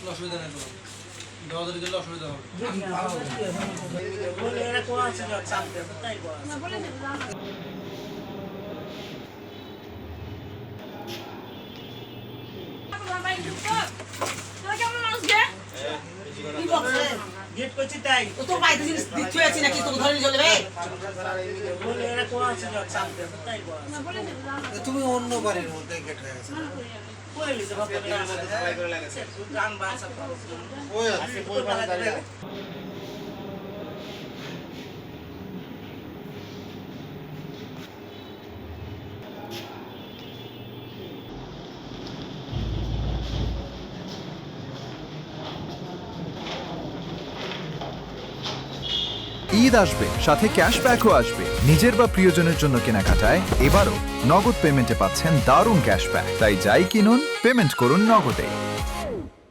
অসুবিধা নেই কোনো দৌড়াদৌড়ি করলে অসুবিধা হবে গেট করছি তাই ও তো বাইরে জিনিস দিতে আছে নাকি তোকে ধরে চলে রে বলে এরা কোন আছে চালতে তাই তুমি অন্য বাড়ির মধ্যে গেট হয়ে আছে কইলি যে বাবা এর মধ্যে সবাই করে লাগাছে গান বাজা ওই আছে বই পারে দাঁড়িয়ে ঈদ আসবে সাথে ক্যাশব্যাকও আসবে নিজের বা প্রিয়জনের জন্য কেনাকাটায় এবারও নগদ পেমেন্টে পাচ্ছেন দারুণ ক্যাশব্যাক তাই যাই কিনুন পেমেন্ট করুন নগদে